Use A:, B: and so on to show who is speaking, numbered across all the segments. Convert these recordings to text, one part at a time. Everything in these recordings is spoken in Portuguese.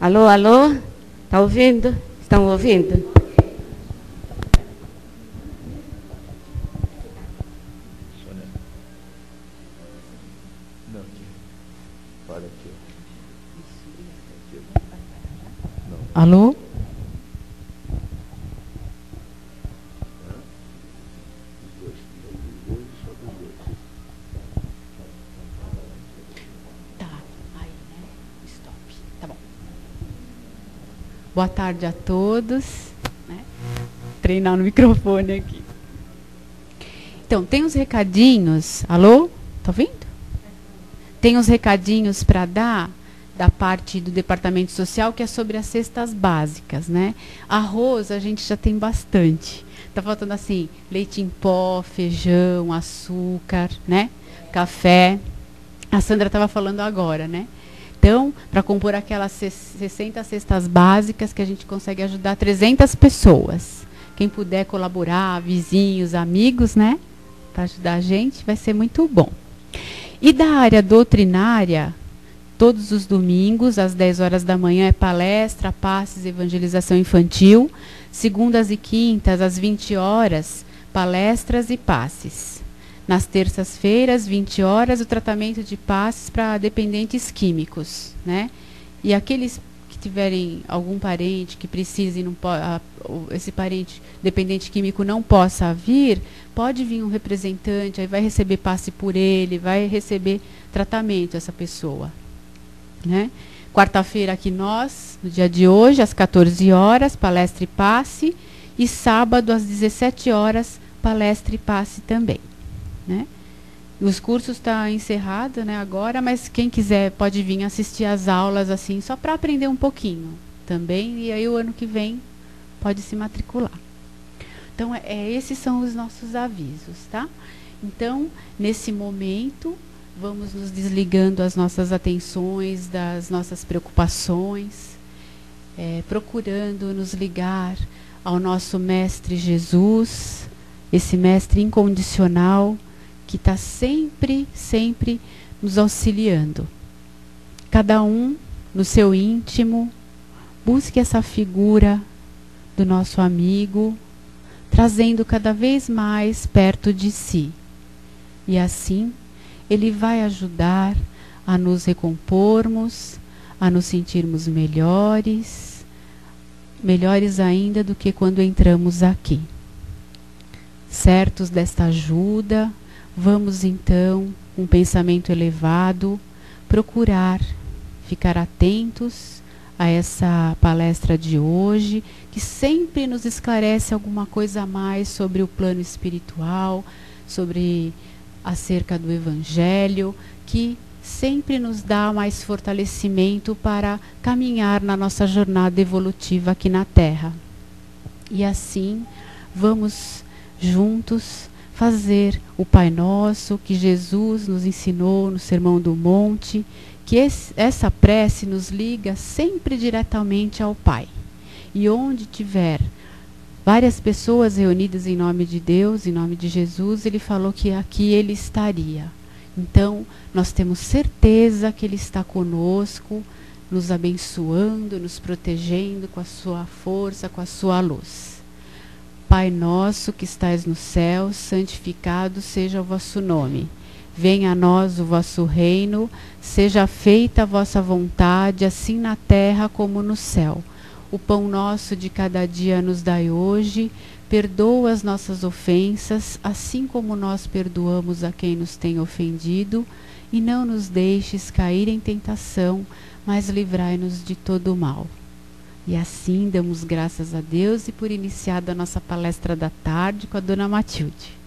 A: Alô, alô? Tá ouvindo? Estão ouvindo?
B: Alô? Tá, aí, né? Stop. Tá bom. Boa tarde a todos. Né? Treinar no microfone aqui. Então, tem uns recadinhos. Alô? Tá ouvindo? Tem uns recadinhos para dar da parte do Departamento Social, que é sobre as cestas básicas, né? Arroz a gente já tem bastante. Tá faltando assim, leite em pó, feijão, açúcar, né? Café. A Sandra estava falando agora, né? Então, para compor aquelas 60 cestas básicas que a gente consegue ajudar 300 pessoas. Quem puder colaborar, vizinhos, amigos, né? Para ajudar a gente, vai ser muito bom. E da área doutrinária, todos os domingos, às 10 horas da manhã, é palestra, passes, evangelização infantil. Segundas e quintas, às 20 horas, palestras e passes. Nas terças-feiras, 20 horas, o tratamento de passes para dependentes químicos, né? E aqueles que tiverem algum parente que precise, esse parente dependente químico não possa vir, pode vir um representante, aí vai receber passe por ele, vai receber tratamento essa pessoa. Né? Quarta-feira aqui nós, no dia de hoje, às 14 horas, palestra e passe, e sábado às 17 horas, palestra e passe também. Né? Os cursos estão encerrados, né, agora, mas quem quiser pode vir assistir às aulas assim, só para aprender um pouquinho também, e aí o ano que vem pode se matricular. Então, esses são os nossos avisos, tá? Então, nesse momento, vamos nos desligando as nossas atenções, das nossas preocupações, procurando nos ligar ao nosso Mestre Jesus, esse Mestre incondicional, que está sempre, sempre nos auxiliando. Cada um, no seu íntimo, busque essa figura do nosso amigo, trazendo cada vez mais perto de si. E assim, ele vai ajudar a nos recompormos, a nos sentirmos melhores, melhores ainda do que quando entramos aqui. Certos desta ajuda, vamos então, com um pensamento elevado, procurar ficar atentos a essa palestra de hoje, que sempre nos esclarece alguma coisa a mais sobre o plano espiritual, sobre acerca do Evangelho, que sempre nos dá mais fortalecimento para caminhar na nossa jornada evolutiva aqui na Terra. E assim, vamos juntos fazer o Pai Nosso, que Jesus nos ensinou no Sermão do Monte, que essa prece nos liga sempre diretamente ao Pai. E onde tiver várias pessoas reunidas em nome de Deus, em nome de Jesus, ele falou que aqui ele estaria. Então, nós temos certeza que ele está conosco, nos abençoando, nos protegendo com a sua força, com a sua luz. Pai nosso que estais no céu, santificado seja o vosso nome. Venha a nós o vosso reino, seja feita a vossa vontade, assim na terra como no céu. O pão nosso de cada dia nos dai hoje, perdoa as nossas ofensas, assim como nós perdoamos a quem nos tem ofendido, e não nos deixes cair em tentação, mas livrai-nos de todo o mal. E assim damos graças a Deus e por iniciada a nossa palestra da tarde com a dona Matilde.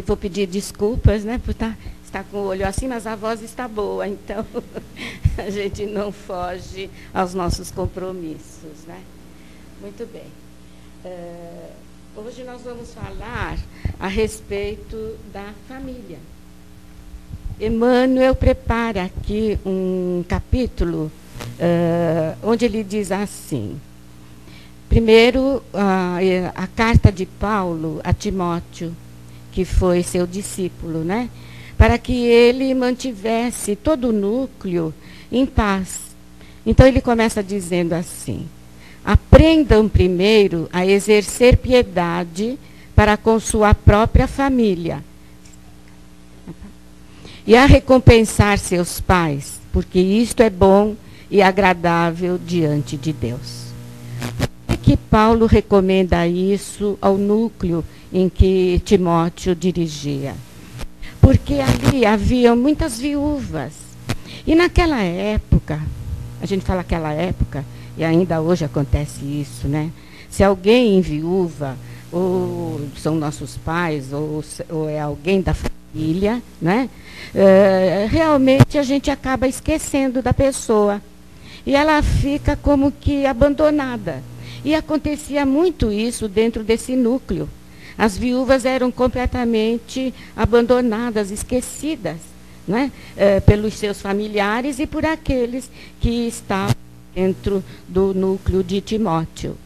A: Vou pedir desculpas, né, por estar com o olho assim, mas a voz está boa, então a gente não foge aos nossos compromissos, né? Muito bem. Hoje nós vamos falar a respeito da família. Emmanuel prepara aqui um capítulo onde ele diz assim. Primeiro, a carta de Paulo a Timóteo, que foi seu discípulo, né? Para que ele mantivesse todo o núcleo em paz. Então ele começa dizendo assim: aprendam primeiro a exercer piedade para com sua própria família e a recompensar seus pais, porque isto é bom e agradável diante de Deus. Por que Paulo recomenda isso ao núcleo em que Timóteo dirigia? Porque ali havia muitas viúvas. E naquela época, a gente fala aquela época, e ainda hoje acontece isso, né? Se alguém enviúva, ou são nossos pais, ou é alguém da família, né? Realmente a gente acaba esquecendo da pessoa. E ela fica como que abandonada. E acontecia muito isso dentro desse núcleo. As viúvas eram completamente abandonadas, esquecidas, né? Pelos seus familiares e por aqueles que estavam dentro do núcleo de Timóteo.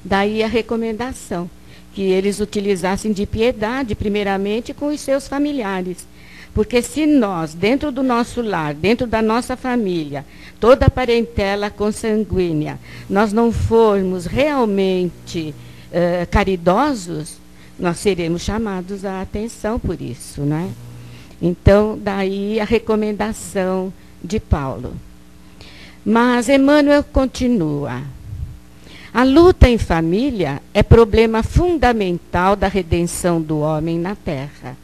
A: Daí a recomendação, que eles utilizassem de piedade, primeiramente, com os seus familiares. Porque se nós, dentro do nosso lar, dentro da nossa família, toda a parentela consanguínea, nós não formos realmente caridosos, nós seremos chamados à atenção por isso, né? Então, daí a recomendação de Paulo. Mas Emmanuel continua. A luta em família é problema fundamental da redenção do homem na Terra.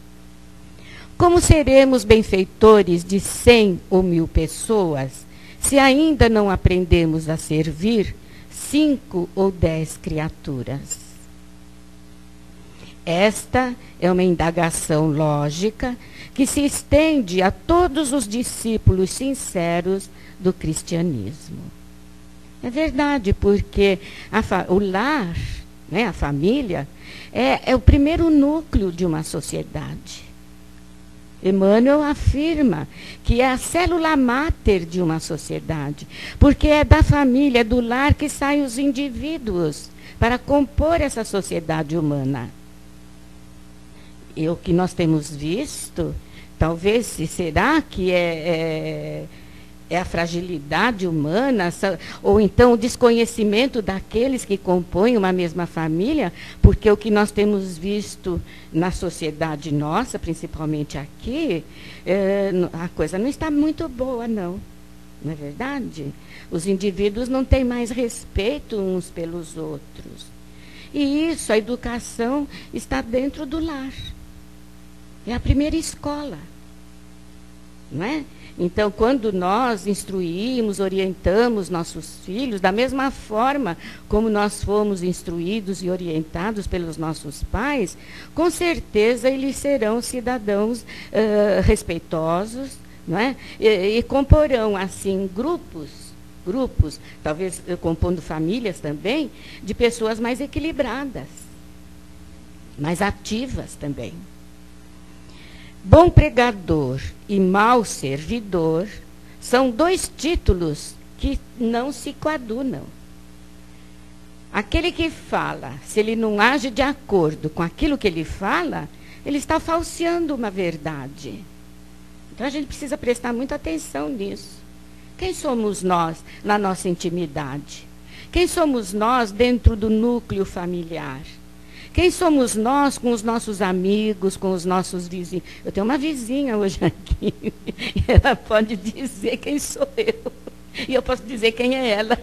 A: Como seremos benfeitores de 100 ou 1000 pessoas se ainda não aprendemos a servir 5 ou 10 criaturas? Esta é uma indagação lógica que se estende a todos os discípulos sinceros do cristianismo. É verdade, porque o lar, né, a família, é o primeiro núcleo de uma sociedade. Emmanuel afirma que é a célula máter de uma sociedade, porque é da família, é do lar que saem os indivíduos para compor essa sociedade humana. E o que nós temos visto, talvez, será que é a fragilidade humana, ou então o desconhecimento daqueles que compõem uma mesma família, porque o que nós temos visto na sociedade nossa, principalmente aqui, a coisa não está muito boa, não. Não é verdade? Os indivíduos não têm mais respeito uns pelos outros. E isso, a educação, está dentro do lar. É a primeira escola. Não é? Então, quando nós instruímos, orientamos nossos filhos, da mesma forma como nós fomos instruídos e orientados pelos nossos pais, com certeza eles serão cidadãos respeitosos, não é? E comporão, assim, grupos, talvez compondo famílias também, de pessoas mais equilibradas, mais ativas também. Bom pregador e mau servidor são 2 títulos que não se coadunam. Aquele que fala, se ele não age de acordo com aquilo que ele fala, ele está falseando uma verdade. Então a gente precisa prestar muita atenção nisso. Quem somos nós na nossa intimidade? Quem somos nós dentro do núcleo familiar? Quem somos nós com os nossos amigos, com os nossos vizinhos? Eu tenho uma vizinha hoje aqui, e ela pode dizer quem sou eu, e eu posso dizer quem é ela.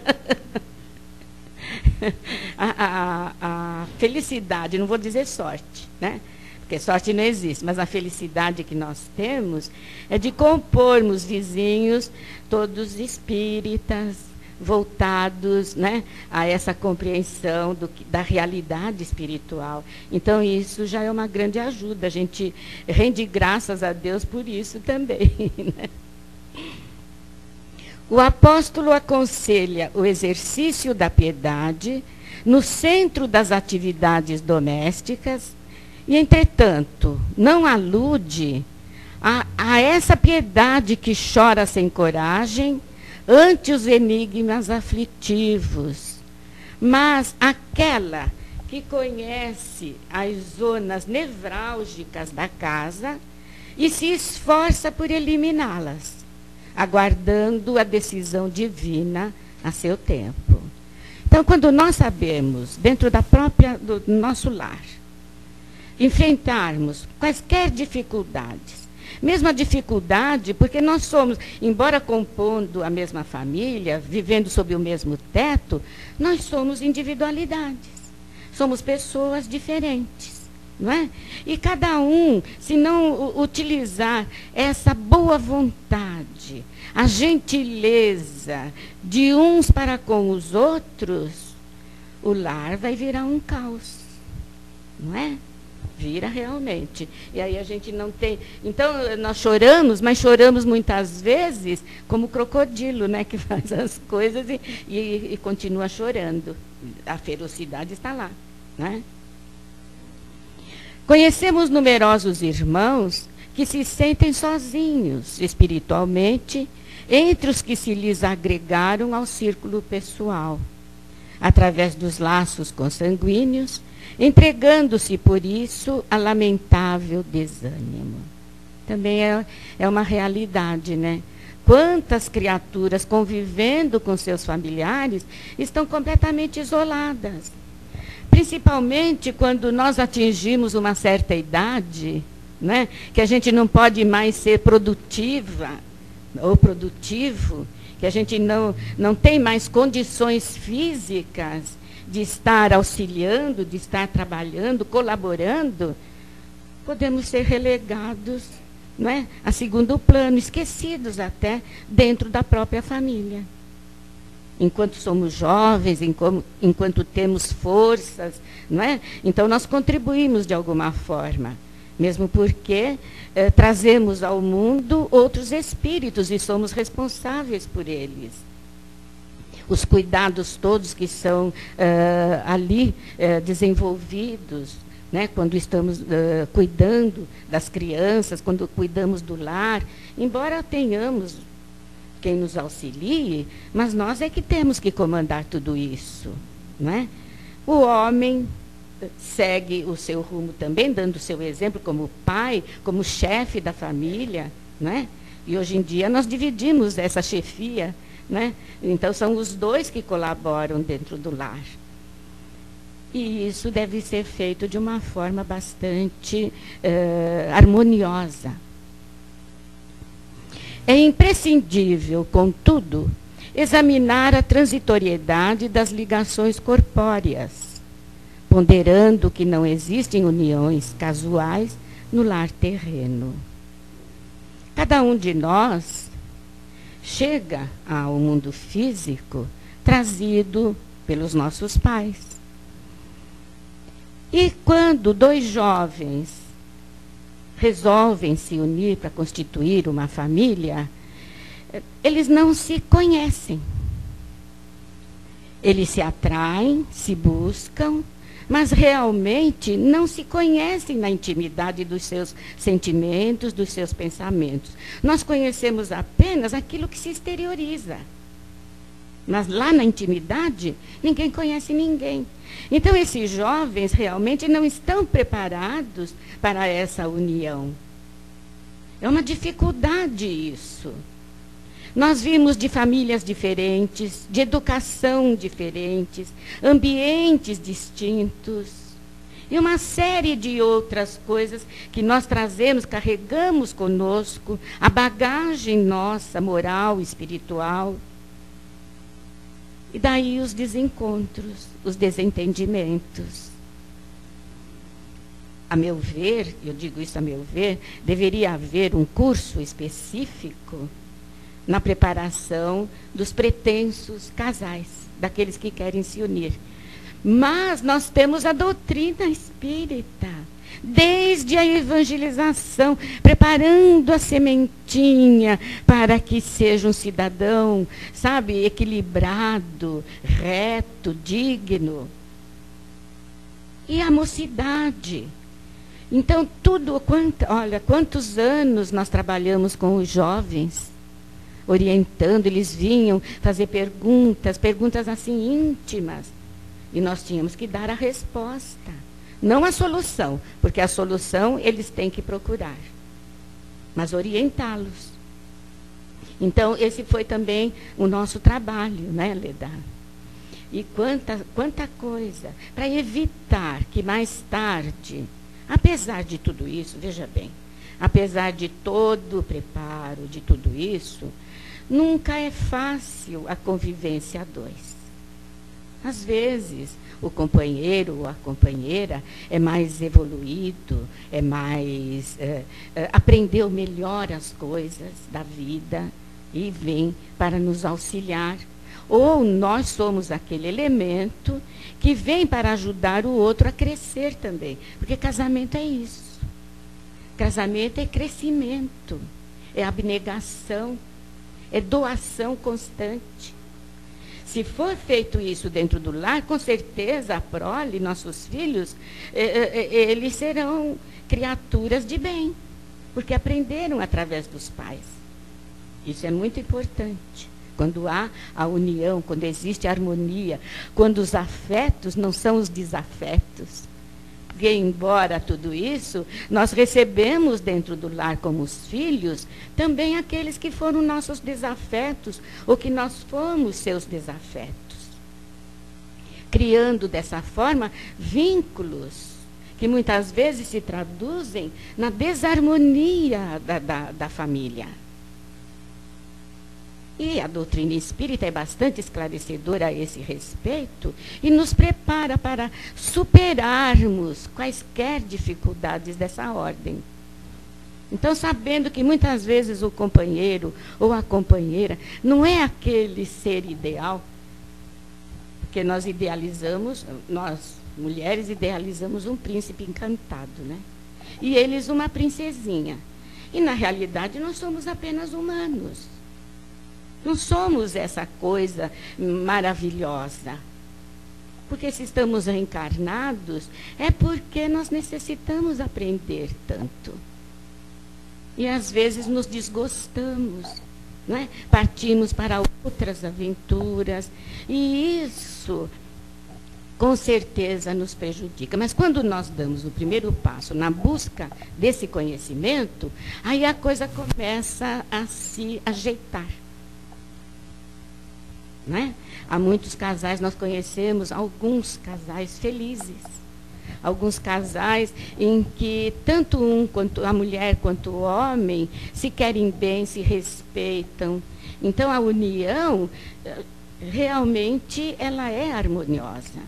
A: A felicidade, não vou dizer sorte, né? Porque sorte não existe, mas a felicidade que nós temos é de compormos vizinhos, todos espíritas, voltados, né, a essa compreensão da realidade espiritual. Então, isso já é uma grande ajuda. A gente rende graças a Deus por isso também. Né? O apóstolo aconselha o exercício da piedade no centro das atividades domésticas e, entretanto, não alude a essa piedade que chora sem coragem ante os enigmas aflitivos, mas aquela que conhece as zonas nevrálgicas da casa e se esforça por eliminá-las, aguardando a decisão divina a seu tempo. Então, quando nós sabemos, dentro do nosso lar, enfrentarmos quaisquer dificuldades, mesmo a dificuldade, porque nós somos, embora compondo a mesma família, vivendo sob o mesmo teto, nós somos individualidades, somos pessoas diferentes. Não é? E cada um, se não utilizar essa boa vontade, a gentileza de uns para com os outros, o lar vai virar um caos. Não é? Vira realmente. E aí a gente não tem... Então, nós choramos, mas choramos muitas vezes como o crocodilo, né? Que faz as coisas e continua chorando. A ferocidade está lá. Né? Conhecemos numerosos irmãos que se sentem sozinhos espiritualmente entre os que se lhes agregaram ao círculo pessoal, através dos laços consanguíneos, entregando-se por isso a lamentável desânimo. Também é uma realidade, né? Quantas criaturas convivendo com seus familiares estão completamente isoladas. Principalmente quando nós atingimos uma certa idade, né, que a gente não pode mais ser produtiva ou produtivo, que a gente não tem mais condições físicas de estar auxiliando, de estar trabalhando, colaborando, podemos ser relegados, não é, a segundo plano, esquecidos até dentro da própria família. Enquanto somos jovens, enquanto temos forças, não é? Então nós contribuímos de alguma forma, mesmo porque trazemos ao mundo outros espíritos e somos responsáveis por eles. Os cuidados todos que são ali desenvolvidos, né? Quando estamos cuidando das crianças, quando cuidamos do lar, embora tenhamos quem nos auxilie, mas nós é que temos que comandar tudo isso. Não é? O homem segue o seu rumo também, dando o seu exemplo como pai, como chefe da família. Não é? E hoje em dia nós dividimos essa chefia. Não é? Então são os dois que colaboram dentro do lar. E isso deve ser feito de uma forma bastante harmoniosa. É imprescindível, contudo, examinar a transitoriedade das ligações corpóreas, ponderando que não existem uniões casuais no lar terreno. Cada um de nós chega ao mundo físico trazido pelos nossos pais. E quando dois jovens resolvem se unir para constituir uma família, eles não se conhecem. Eles se atraem, se buscam, mas realmente não se conhecem na intimidade dos seus sentimentos, dos seus pensamentos. Nós conhecemos apenas aquilo que se exterioriza. Mas lá na intimidade, ninguém conhece ninguém. Então, esses jovens realmente não estão preparados para essa união. É uma dificuldade isso. Nós vimos de famílias diferentes, de educação diferentes, ambientes distintos, e uma série de outras coisas que nós trazemos, carregamos conosco, a bagagem nossa, moral, espiritual. E daí os desencontros, os desentendimentos. A meu ver, eu digo isso a meu ver, deveria haver um curso específico na preparação dos pretensos casais, daqueles que querem se unir. Mas nós temos a doutrina espírita, desde a evangelização, preparando a sementinha para que seja um cidadão, sabe, equilibrado, reto, digno. E a mocidade. Então, olha, quantos anos nós trabalhamos com os jovens, orientando, eles vinham fazer perguntas assim íntimas, e nós tínhamos que dar a resposta, não a solução, porque a solução eles têm que procurar, mas orientá-los. Então, esse foi também o nosso trabalho, né, Leda? E quanta coisa, para evitar que mais tarde, apesar de tudo isso, veja bem, apesar de todo o preparo, de tudo isso, nunca é fácil a convivência a dois. Às vezes, o companheiro ou a companheira é mais evoluído, aprendeu melhor as coisas da vida e vem para nos auxiliar. Ou nós somos aquele elemento que vem para ajudar o outro a crescer também. Porque casamento é isso. Casamento é crescimento, é abnegação, é doação constante. Se for feito isso dentro do lar, com certeza a prole, nossos filhos, eles serão criaturas de bem, porque aprenderam através dos pais. Isso é muito importante. Quando há a união, quando existe a harmonia, quando os afetos não são os desafetos. Porque, embora tudo isso, nós recebemos dentro do lar como os filhos, também aqueles que foram nossos desafetos, ou que nós fomos seus desafetos. Criando dessa forma vínculos, que muitas vezes se traduzem na desarmonia da família. E a doutrina espírita é bastante esclarecedora a esse respeito e nos prepara para superarmos quaisquer dificuldades dessa ordem. Então, sabendo que muitas vezes o companheiro ou a companheira não é aquele ser ideal, porque nós mulheres idealizamos um príncipe encantado, né? E eles uma princesinha. E na realidade nós somos apenas humanos. Não somos essa coisa maravilhosa. Porque se estamos reencarnados, é porque nós necessitamos aprender tanto. E às vezes nos desgostamos, não é? Partimos para outras aventuras. E isso, com certeza, nos prejudica. Mas quando nós damos o primeiro passo na busca desse conhecimento, aí a coisa começa a se ajeitar. Né? Há muitos casais, nós conhecemos alguns casais felizes. Alguns casais em que tanto quanto a mulher quanto o homem se querem bem, se respeitam. Então a união realmente ela é harmoniosa.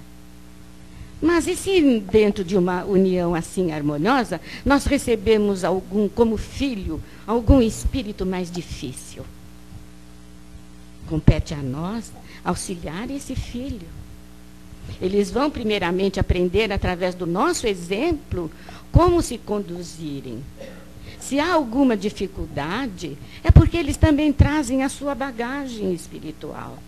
A: Mas e se dentro de uma união assim harmoniosa, nós recebemos como filho, algum espírito mais difícil? Compete a nós auxiliar esse filho. Eles vão primeiramente aprender através do nosso exemplo como se conduzirem. Se há alguma dificuldade, é porque eles também trazem a sua bagagem espiritual.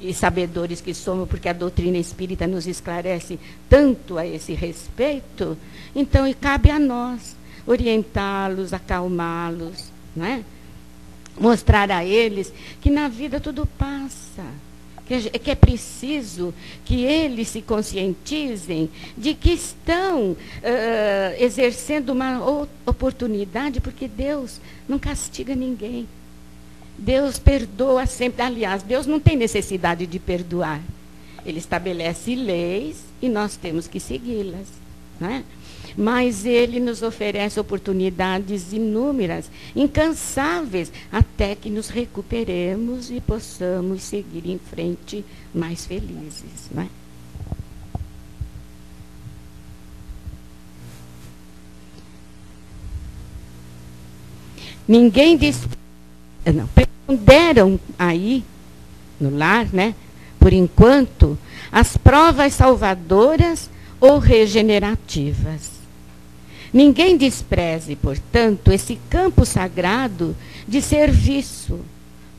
A: E sabedores que somos, porque a doutrina espírita nos esclarece tanto a esse respeito, então cabe a nós orientá-los, acalmá-los, não é? Mostrar a eles que na vida tudo passa, que é preciso que eles se conscientizem de que estão exercendo uma oportunidade, porque Deus não castiga ninguém. Deus perdoa sempre. Aliás, Deus não tem necessidade de perdoar. Ele estabelece leis e nós temos que segui-las, não é? Mas Ele nos oferece oportunidades inúmeras, incansáveis, até que nos recuperemos e possamos seguir em frente mais felizes, não é? Ninguém ponderam aí, no lar, né, por enquanto, as provas salvadoras ou regenerativas. Ninguém despreze, portanto, esse campo sagrado de serviço,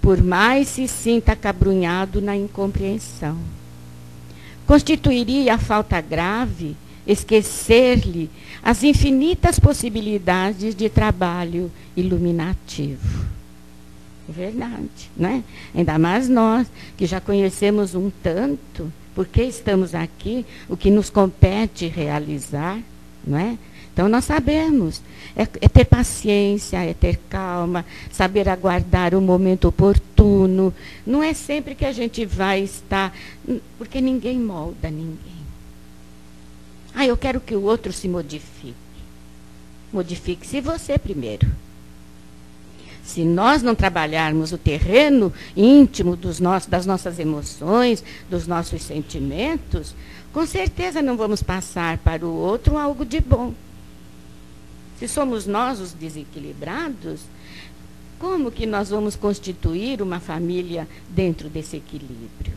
A: por mais se sinta acabrunhado na incompreensão. Constituiria falta grave esquecer-lhe as infinitas possibilidades de trabalho iluminativo. É verdade, né? Ainda mais nós, que já conhecemos um tanto, porque estamos aqui, o que nos compete realizar, não é? Então, nós sabemos, é ter paciência, é ter calma, saber aguardar o momento oportuno. Não é sempre que a gente vai estar, porque ninguém molda ninguém. Eu quero que o outro se modifique. Modifique-se você primeiro. Se nós não trabalharmos o terreno íntimo das nossas emoções, dos nossos sentimentos, com certeza não vamos passar para o outro algo de bom. Se somos nós os desequilibrados, como que nós vamos constituir uma família dentro desse equilíbrio?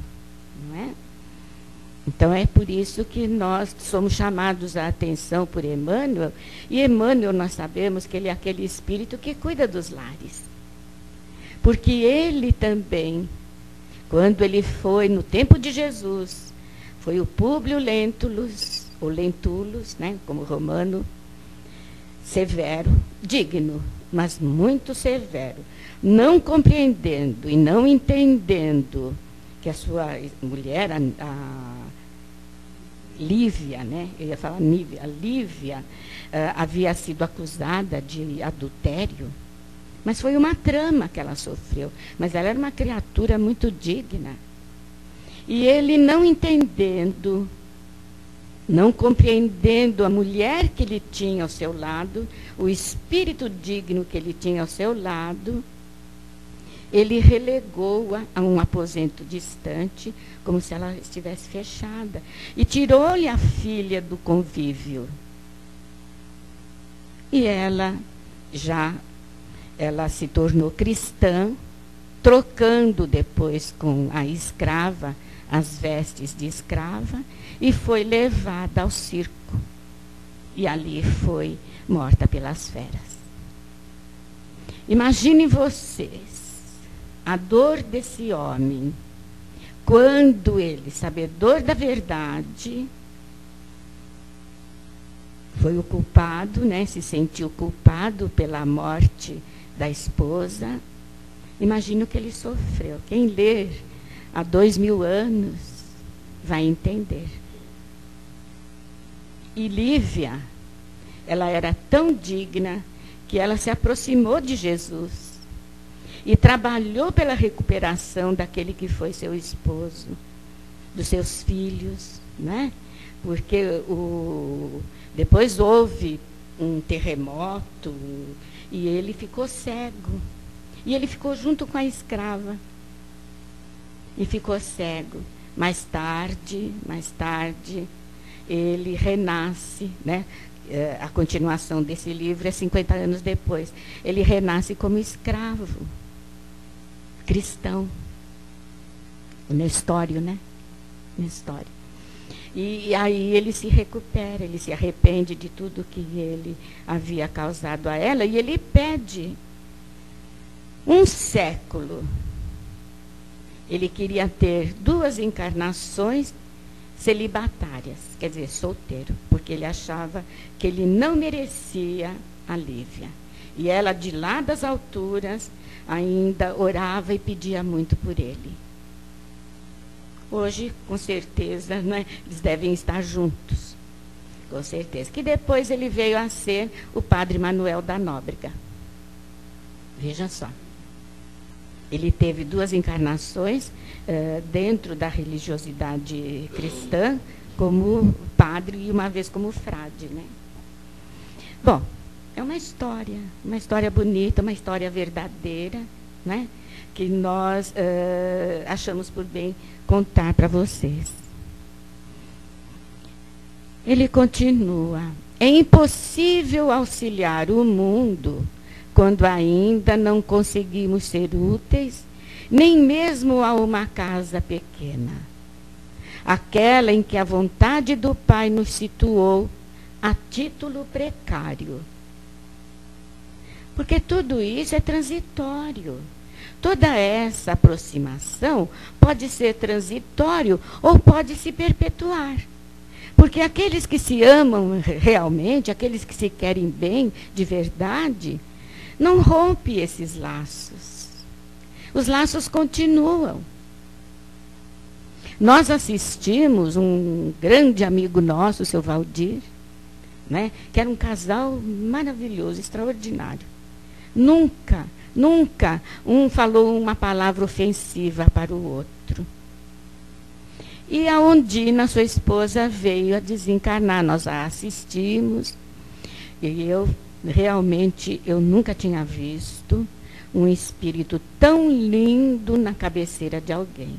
A: Não é? Então, é por isso que nós somos chamados a atenção por Emmanuel. E Emmanuel, nós sabemos que ele é aquele espírito que cuida dos lares. Porque ele também, quando ele foi, no tempo de Jesus, foi o Públio Lentulus, ou Lentulus, né, como romano, severo, digno, mas muito severo, não compreendendo e não entendendo que a sua mulher, a Lívia, né? Eu ia falar Nívia, a Lívia havia sido acusada de adultério, mas foi uma trama que ela sofreu. Mas ela era uma criatura muito digna. E ele, não entendendo, não compreendendo a mulher que ele tinha ao seu lado, o espírito digno que ele tinha ao seu lado, ele relegou-a a um aposento distante, como se ela estivesse fechada, e tirou-lhe a filha do convívio. E ela se tornou cristã, trocando depois com a escrava as vestes de escrava, e foi levada ao circo. E ali foi morta pelas feras. Imaginem vocês a dor desse homem, quando ele, sabedor da verdade, foi o culpado, né, se sentiu culpado pela morte da esposa. Imagina o que ele sofreu. Quem ler há 2000 anos vai entender. E Lívia, ela era tão digna que ela se aproximou de Jesus e trabalhou pela recuperação daquele que foi seu esposo, dos seus filhos, né? Porque depois houve um terremoto e ele ficou cego. E ele ficou junto com a escrava. E ficou cego. Mais tarde, ele renasce, né? A continuação desse livro é 50 anos depois. Ele renasce como escravo, cristão. Nestório, né? Nestório. E aí ele se recupera, ele se arrepende de tudo que ele havia causado a ela, e ele pede um século. Ele queria ter 2 encarnações celibatárias, quer dizer, solteiro, porque ele achava que ele não merecia a Lívia. E ela, de lá das alturas, ainda orava e pedia muito por ele. Hoje, com certeza, né, eles devem estar juntos. Com certeza. Que depois ele veio a ser o padre Manuel da Nóbrega. Veja só. Ele teve 2 encarnações dentro da religiosidade cristã, como padre e uma vez como frade, né? Bom, é uma história bonita, uma história verdadeira, né? Que nós achamos por bem contar para vocês. Ele continua: é impossível auxiliar o mundo quando ainda não conseguimos ser úteis, nem mesmo a uma casa pequena, aquela em que a vontade do Pai nos situou a título precário. Porque tudo isso é transitório. Toda essa aproximação pode ser transitório ou pode se perpetuar. Porque aqueles que se amam realmente, aqueles que se querem bem de verdade, não rompem esses laços. Os laços continuam. Nós assistimos um grande amigo nosso, o seu Valdir, né, que era um casal maravilhoso, extraordinário. Nunca um falou uma palavra ofensiva para o outro. E a Ondina, sua esposa, veio a desencarnar. Nós a assistimos. E eu nunca tinha visto um espírito tão lindo na cabeceira de alguém.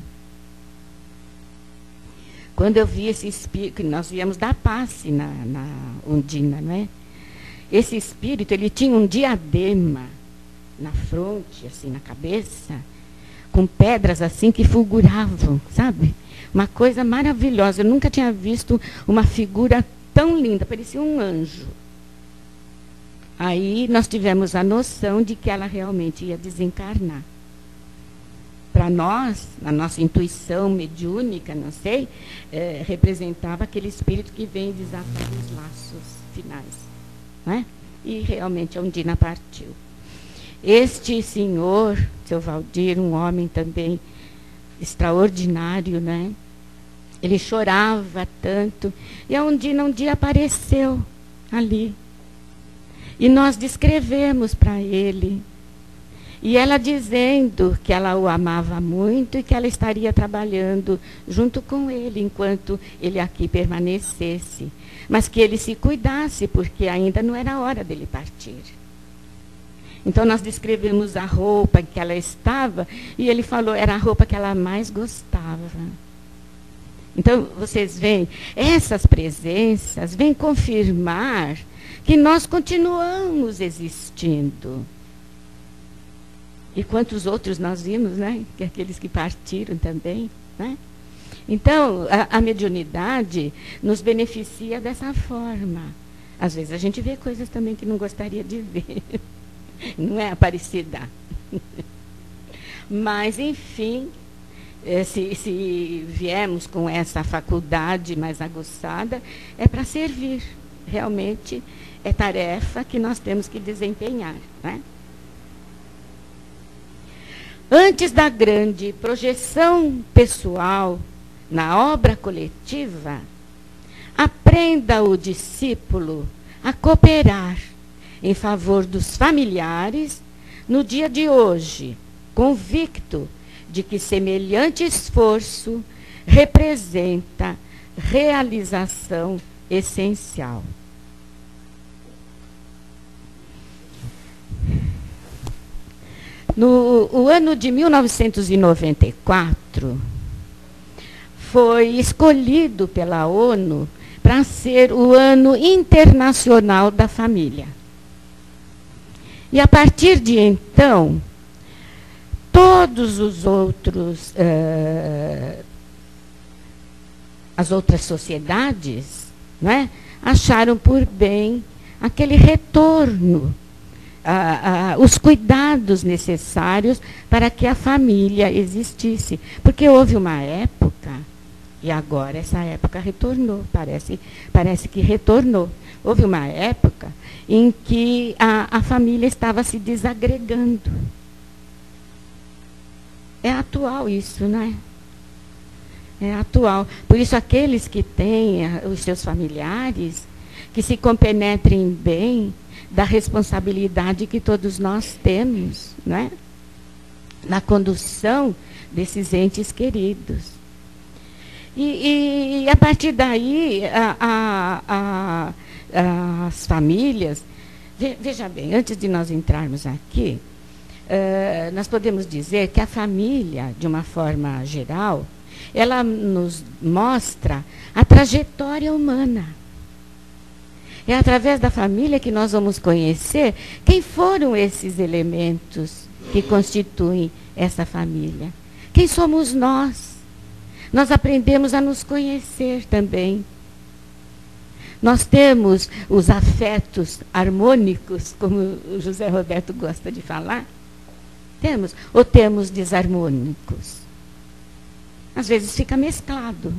A: Quando eu vi esse espírito, nós viemos dar passe na Ondina, não é? Esse espírito, ele tinha um diadema na fronte, assim, na cabeça, com pedras assim que fulguravam, sabe? Uma coisa maravilhosa. Eu nunca tinha visto uma figura tão linda, parecia um anjo. Aí nós tivemos a noção de que ela realmente ia desencarnar. Para nós, a nossa intuição mediúnica, não sei, representava aquele espírito que vem desatar os laços finais. Né? E realmente a Ondina partiu. Este senhor, seu Valdir, um homem também extraordinário, né? Ele chorava tanto. E a Ondina um dia apareceu ali. E nós descrevemos para ele. E ela dizendo que ela o amava muito e que ela estaria trabalhando junto com ele enquanto ele aqui permanecesse. Mas que ele se cuidasse, porque ainda não era hora dele partir. Então nós descrevemos a roupa em que ela estava e ele falou, era a roupa que ela mais gostava. Então, vocês veem, essas presenças vêm confirmar que nós continuamos existindo. E quantos outros nós vimos, né? Que aqueles que partiram também, né? Então, a mediunidade nos beneficia dessa forma. Às vezes a gente vê coisas também que não gostaria de ver. Não é, Aparecida? Mas, enfim, se viemos com essa faculdade mais aguçada, é para servir. Realmente é tarefa que nós temos que desempenhar, né? Antes da grande projeção pessoal na obra coletiva, aprenda o discípulo a cooperar em favor dos familiares no dia de hoje, convicto de que semelhante esforço representa realização essencial. O ano de 1994 foi escolhido pela ONU para ser o Ano Internacional da Família. E a partir de então, todos os outros, as outras sociedades, né, acharam por bem aquele retorno, os cuidados necessários para que a família existisse. Porque houve uma época, e agora essa época retornou, parece que retornou. Houve uma época em que a família estava se desagregando. É atual isso, né? É atual. Por isso, aqueles que têm os seus familiares, que se compenetrem bem da responsabilidade que todos nós temos, não é? Na condução desses entes queridos. E a partir daí, as famílias... Veja bem, antes de nós entrarmos aqui, nós podemos dizer que a família, de uma forma geral, ela nos mostra a trajetória humana. É através da família que nós vamos conhecer quem foram esses elementos que constituem essa família. Quem somos nós? Nós aprendemos a nos conhecer também. Nós temos os afetos harmônicos, como o José Roberto gosta de falar. Temos? Ou temos desarmônicos? Às vezes fica mesclado,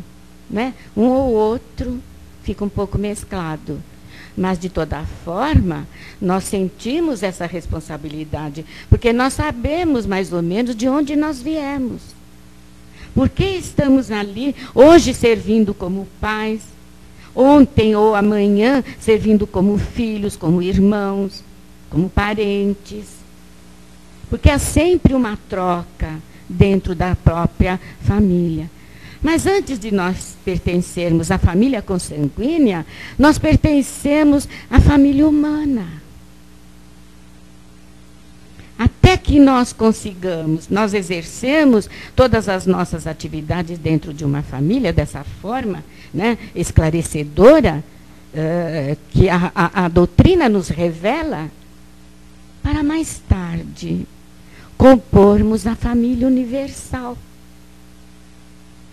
A: né? Um ou outro fica um pouco mesclado. Mas, de toda forma, nós sentimos essa responsabilidade, porque nós sabemos mais ou menos de onde nós viemos. Por que estamos ali, hoje servindo como pais, ontem ou amanhã servindo como filhos, como irmãos, como parentes? Porque há sempre uma troca dentro da própria família. Mas antes de nós pertencermos à família consanguínea, nós pertencemos à família humana. Até que nós consigamos, nós exercemos todas as nossas atividades dentro de uma família, dessa forma, né, esclarecedora, que a doutrina nos revela, para mais tarde compormos a família universal.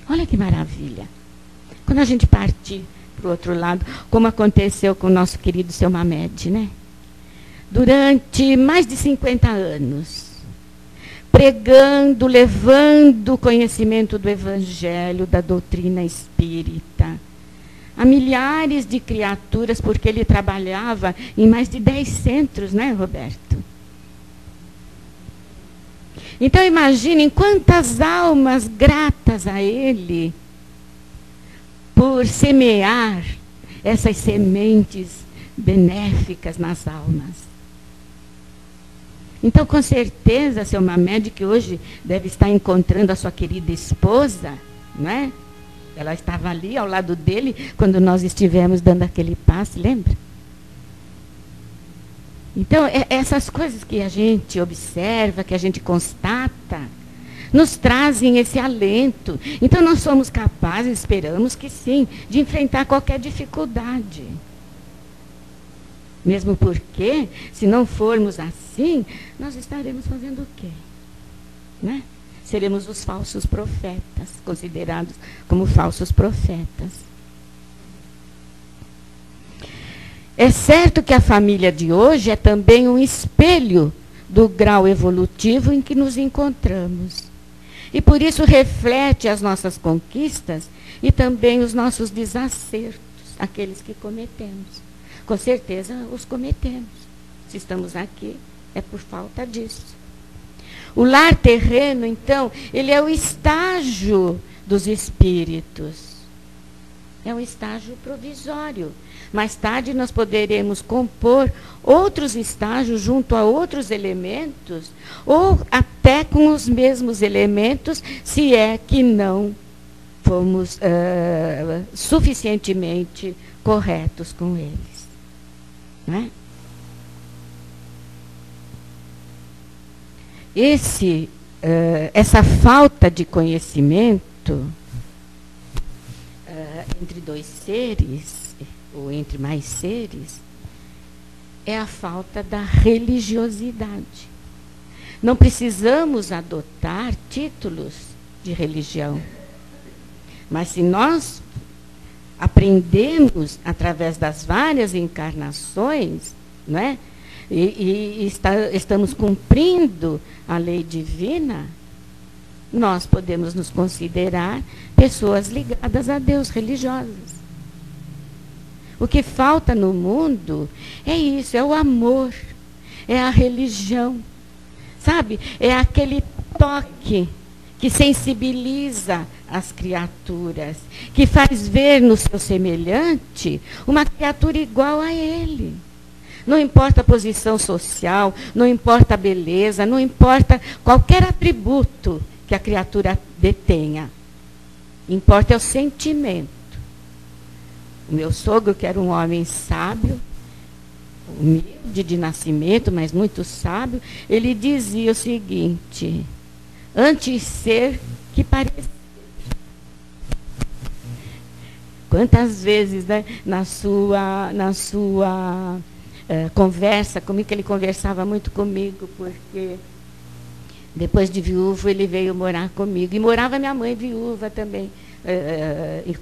A: Olha que maravilha. Quando a gente partir para o outro lado, como aconteceu com o nosso querido seu Mamed, né? Durante mais de 50 anos, pregando, levando o conhecimento do Evangelho, da doutrina espírita, a milhares de criaturas, porque ele trabalhava em mais de 10 centros, né, Roberto? Então, imaginem quantas almas gratas a ele por semear essas sementes benéficas nas almas. Então, com certeza, seu Mamed, que hoje deve estar encontrando a sua querida esposa, não é? Ela estava ali ao lado dele quando nós estivemos dando aquele passe, lembra? Então, essas coisas que a gente observa, que a gente constata, nos trazem esse alento. Então, nós somos capazes, esperamos que sim, de enfrentar qualquer dificuldade. Mesmo porque, se não formos assim, nós estaremos fazendo o quê? Né? Seremos os falsos profetas, considerados como falsos profetas. É certo que a família de hoje é também um espelho do grau evolutivo em que nos encontramos. E por isso reflete as nossas conquistas e também os nossos desacertos, aqueles que cometemos. Com certeza os cometemos. Se estamos aqui, é por falta disso. O lar terreno, então, ele é o estágio dos espíritos. É um estágio provisório. Mais tarde nós poderemos compor outros estágios junto a outros elementos, ou até com os mesmos elementos, se é que não fomos suficientemente corretos com eles. Não é? Essa falta de conhecimento entre dois seres, ou entre mais seres, é a falta da religiosidade. Não precisamos adotar títulos de religião, mas se nós aprendemos através das várias encarnações, não é? Estamos cumprindo a lei divina, nós podemos nos considerar pessoas ligadas a Deus, religiosas. O que falta no mundo é isso, é o amor, é a religião, sabe? É aquele toque que sensibiliza as criaturas, que faz ver no seu semelhante uma criatura igual a ele. Não importa a posição social, não importa a beleza, não importa qualquer atributo que a criatura detenha. Importa é o sentimento. O meu sogro, que era um homem sábio, humilde de nascimento, mas muito sábio, ele dizia o seguinte: antes ser que parecer. Quantas vezes, né, na sua conversa comigo, que ele conversava muito comigo, porque depois de viúvo ele veio morar comigo. E morava minha mãe viúva também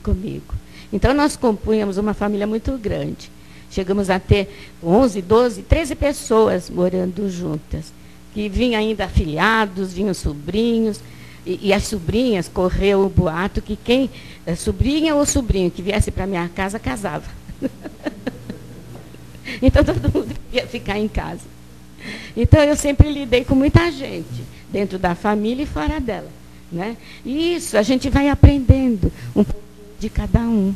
A: comigo. Então, nós compunhamos uma família muito grande. Chegamos a ter 11, 12, 13 pessoas morando juntas. Que vinham ainda afilhados, vinham sobrinhos. E as sobrinhas, correu o boato que quem, sobrinha ou sobrinho, que viesse para minha casa, casava. Então todo mundo ia ficar em casa. Então eu sempre lidei com muita gente, dentro da família e fora dela. Né? E isso, a gente vai aprendendo um pouco de cada um.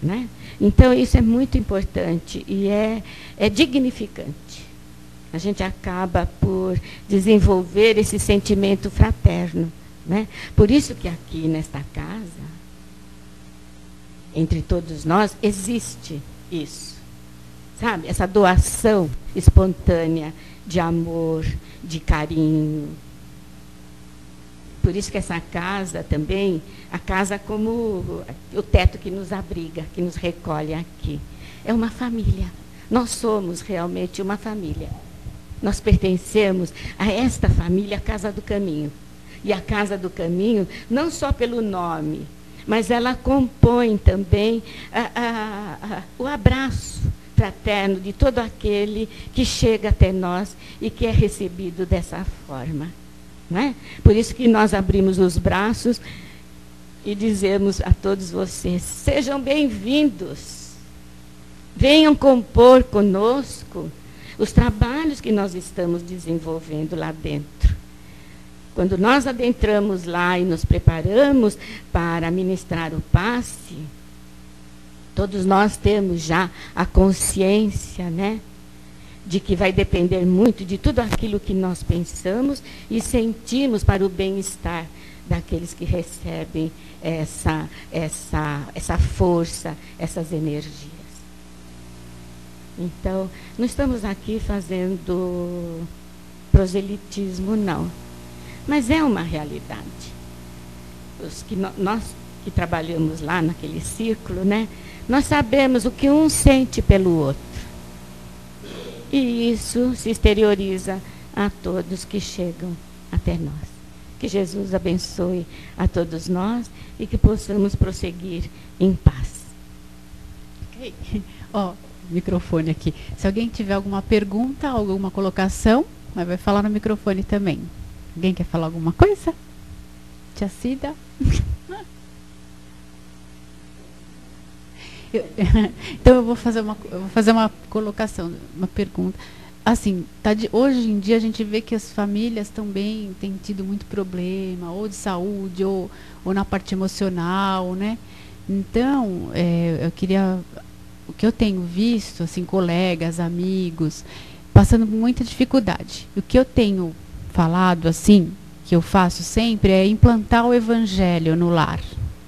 A: Né? Então isso é muito importante e é dignificante. A gente acaba por desenvolver esse sentimento fraterno. Né? Por isso que aqui nesta casa, entre todos nós, existe isso. Sabe? Essa doação espontânea de amor, de carinho. Por isso que essa casa também, a casa como o teto que nos abriga, que nos recolhe aqui, é uma família. Nós somos realmente uma família. Nós pertencemos a esta família, a Casa do Caminho. E a Casa do Caminho, não só pelo nome, mas ela compõe também o abraço fraterno de todo aquele que chega até nós e que é recebido dessa forma. Não é? Por isso que nós abrimos os braços e dizemos a todos vocês, sejam bem-vindos. Venham compor conosco os trabalhos que nós estamos desenvolvendo lá dentro. Quando nós adentramos lá e nos preparamos para ministrar o passe, todos nós temos já a consciência, né, de que vai depender muito de tudo aquilo que nós pensamos e sentimos para o bem-estar daqueles que recebem essa força, essas energias. Então, não estamos aqui fazendo proselitismo, não. Mas é uma realidade. Nós que trabalhamos lá naquele círculo, né, nós sabemos o que um sente pelo outro. E isso se exterioriza a todos que chegam até nós. Que Jesus abençoe a todos nós e que possamos prosseguir em paz.
B: Ok. Ó, microfone aqui. Se alguém tiver alguma pergunta, alguma colocação, mas vai falar no microfone também. Alguém quer falar alguma coisa? Tia Cida? Então eu vou fazer uma colocação, uma pergunta. Assim, hoje em dia a gente vê que as famílias também têm tido muito problema, ou de saúde, ou na parte emocional, né? Então, eu queria... O que eu tenho visto, assim, colegas, amigos, passando por muita dificuldade. O que eu tenho falado, assim, que eu faço sempre, é implantar o evangelho no lar,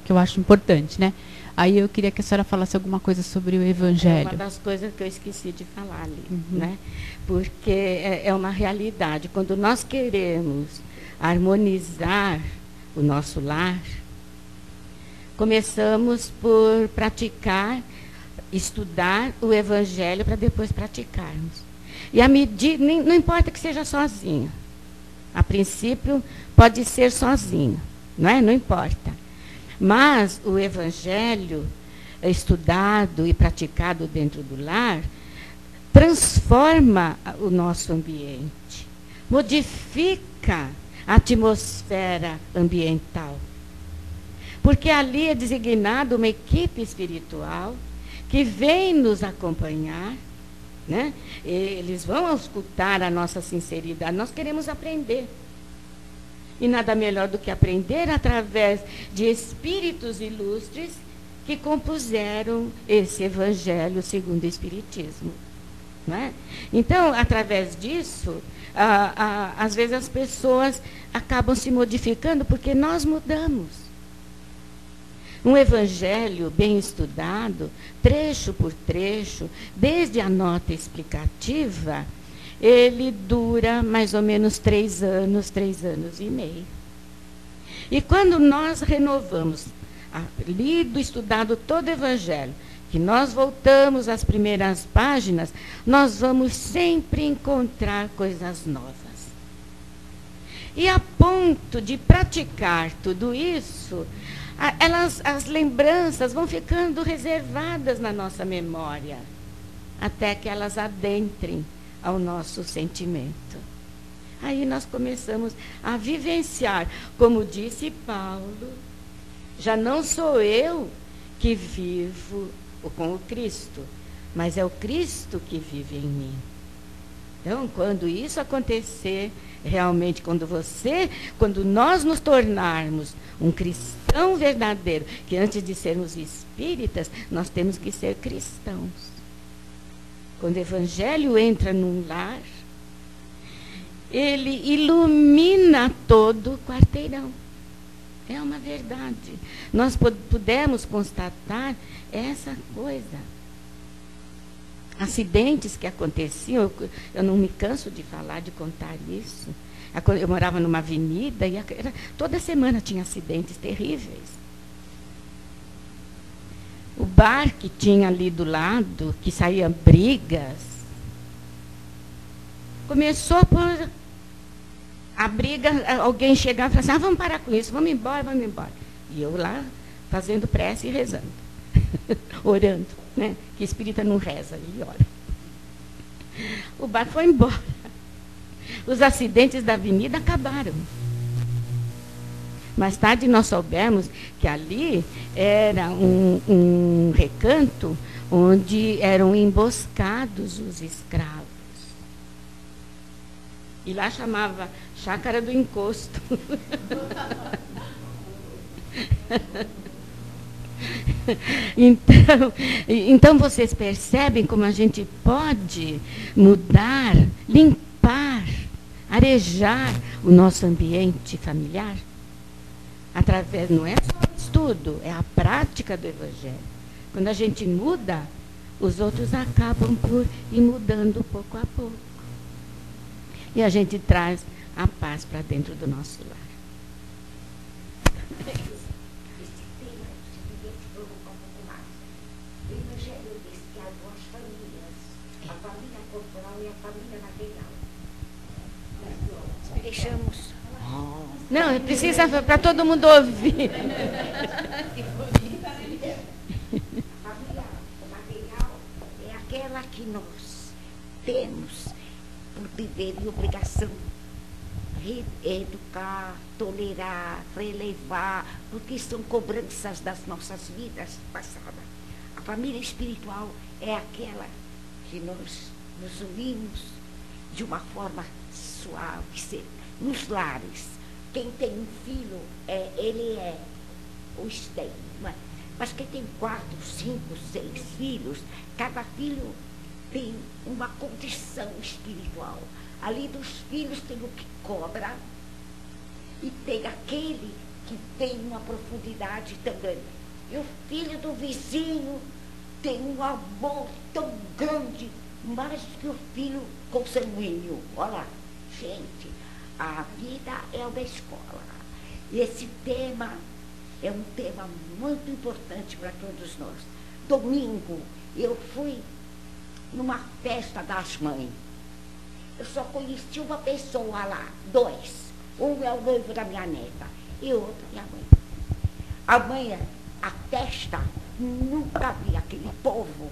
B: que eu acho importante, né? Aí eu queria que a senhora falasse alguma coisa sobre o evangelho.
A: É uma das coisas que eu esqueci de falar ali, né? Porque é uma realidade. Quando nós queremos harmonizar o nosso lar, começamos por praticar, estudar o evangelho para depois praticarmos. E à medida, não importa que seja sozinho. A princípio, pode ser sozinho, não é? Não importa. Mas o evangelho estudado e praticado dentro do lar transforma o nosso ambiente, modifica a atmosfera ambiental. Porque ali é designada uma equipe espiritual que vem nos acompanhar, né? Eles vão escutar a nossa sinceridade. Nós queremos aprender. E nada melhor do que aprender através de espíritos ilustres que compuseram esse evangelho segundo o Espiritismo. Não é? Então, através disso, às vezes as pessoas acabam se modificando porque nós mudamos. Um evangelho bem estudado, trecho por trecho, desde a nota explicativa, ele dura mais ou menos 3 anos, 3 anos e meio. E quando nós renovamos, lido, estudado todo o evangelho, que nós voltamos às primeiras páginas, nós vamos sempre encontrar coisas novas. E a ponto de praticar tudo isso, as lembranças vão ficando reservadas na nossa memória, até que elas adentrem ao nosso sentimento. Aí nós começamos a vivenciar, como disse Paulo, já não sou eu que vivo com o Cristo, mas é o Cristo que vive em mim. Então, quando isso acontecer, realmente, quando nós nos tornarmos um cristão verdadeiro, que antes de sermos espíritas, nós temos que ser cristãos. Quando o Evangelho entra num lar, ele ilumina todo o quarteirão. É uma verdade. Nós pudemos constatar essa coisa. Acidentes que aconteciam, eu não me canso de falar, de contar isso. Eu morava numa avenida e toda semana tinha acidentes terríveis. O bar que tinha ali do lado, que saía brigas, começou por a briga, alguém chegava e falava assim, vamos parar com isso, vamos embora, vamos embora. E eu lá fazendo prece e rezando, orando, né? Que espírita não reza, ele ora. O bar foi embora. Os acidentes da avenida acabaram. Mais tarde nós soubemos que ali era um recanto onde eram emboscados os escravos. E lá chamava Chácara do Encosto. Então vocês percebem como a gente pode mudar, limpar, arejar o nosso ambiente familiar? Através, não é só o estudo, é a prática do Evangelho. Quando a gente muda, os outros acabam por ir mudando pouco a pouco. E a gente traz a paz para dentro do nosso lar.
C: Deixamos.
A: Não, precisa para todo mundo ouvir.
C: A família, o material é aquela que nós temos por dever e obrigação. Educar, tolerar, relevar, porque são cobranças das nossas vidas passadas. A família espiritual é aquela que nós nos unimos de uma forma suave, nos lares. Quem tem um filho, ele é os tem. Mas quem tem 4, 5, 6 filhos, cada filho tem uma condição espiritual. Ali dos filhos tem o que cobra e tem aquele que tem uma profundidade tão grande. E o filho do vizinho tem um amor tão grande, mais que o filho consanguíneo. Olha lá, gente, a vida é uma escola. E esse tema é um tema muito importante para todos nós. Domingo, eu fui numa festa das mães. Eu só conheci uma pessoa lá, 2. Um é o noivo da minha neta e outro minha mãe. A mãe, a festa, nunca vi aquele povo.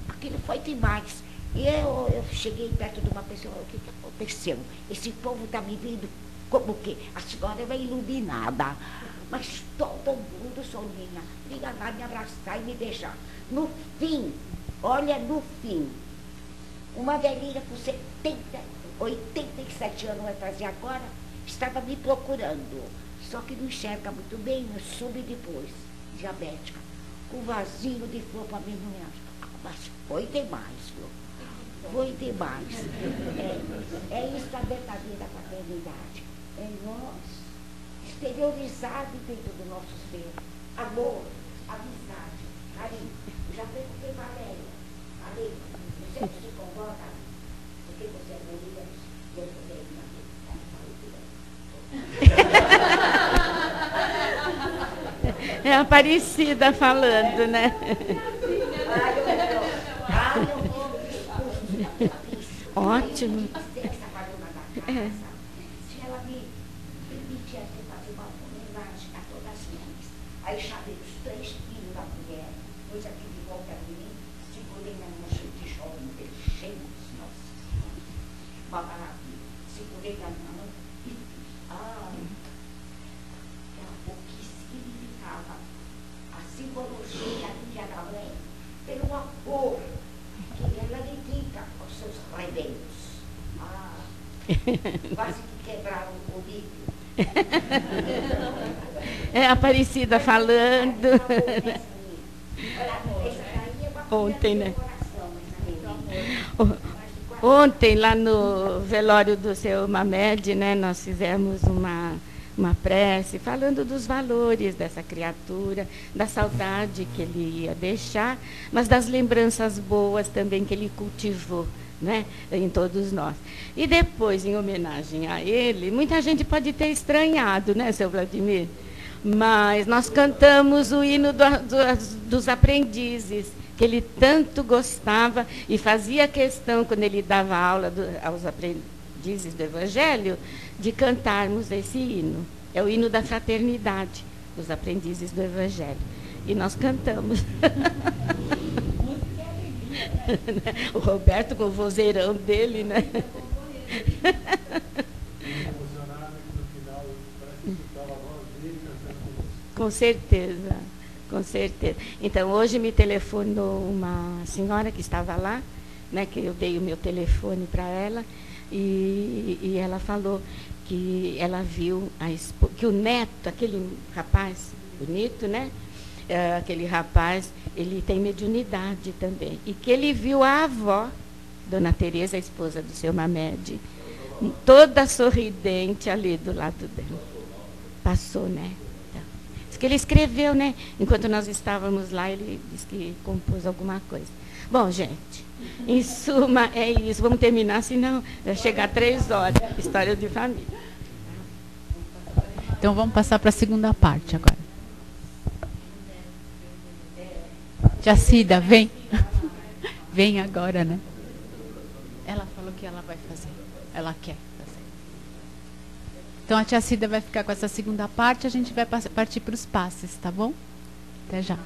C: Aquilo foi demais. E eu cheguei perto de uma pessoa, o que aconteceu? Esse povo está me vendo como que a senhora é uma iluminada. Mas todo mundo, Soninha, vinha lá me abraçar e me beijar. No fim, olha, no fim, uma velhinha com 87 anos vai fazer agora, estava me procurando. Só que não enxerga muito bem, eu soube depois, diabética, com vasinho de flor para mim, não me acha. Mas foi demais, viu? Foi demais. É isso a verdadeira paternidade. É nós, exteriorizado dentro do nosso ser. Amor, amizade, carinho. Eu já perguntei para a Valéria. Falei, você se convoca? Porque você é bonita, eu sou bem na
A: É a Aparecida falando, né? Ótimo. É.
C: Se ela me permitisse fazer uma homenagem a todas as mães, aí chamei os 3 filhos da mulher, pôs aqui de volta a mim, segurei na mão de jovem, cheio dos nossos. bota lá, segurei a mão e o que significava a simbologia do Dia da Mãe pelo amor que ela dedica aos seus rebentos. Quase que quebraram o livro.
A: É a Aparecida falando. Ontem, né? Ontem, lá no velório do seu Mamed, né, nós fizemos uma prece falando dos valores dessa criatura, da saudade que ele ia deixar, mas das lembranças boas também que ele cultivou, né, em todos nós. E depois, em homenagem a ele, muita gente pode ter estranhado, né, seu Vladimir? Mas nós cantamos o hino dos aprendizes, que ele tanto gostava e fazia questão, quando ele dava aula aos aprendizes do Evangelho, de cantarmos esse hino. É o hino da fraternidade, dos aprendizes do Evangelho. E nós cantamos. O Roberto com o vozeirão dele, né? Com certeza, com certeza. Então, hoje me telefonou uma senhora que estava lá, né, que eu dei o meu telefone para ela, e ela falou que ela viu que o neto, aquele rapaz bonito, né? Aquele rapaz, ele tem mediunidade também. E que ele viu a avó, Dona Teresa, a esposa do seu Mamed, toda sorridente ali do lado dela. Passou, né? Então, diz que ele escreveu, né? Enquanto nós estávamos lá, ele disse que compôs alguma coisa. Bom, gente, em suma, é isso. Vamos terminar, senão vai chegar 3 horas. História de família.
B: Então, vamos passar para a segunda parte agora. Tia Cida, vem. Vem agora, né? Ela falou que ela vai fazer. Ela quer fazer. Então, a tia Cida vai ficar com essa segunda parte. A gente vai partir para os passes, tá bom? Até já.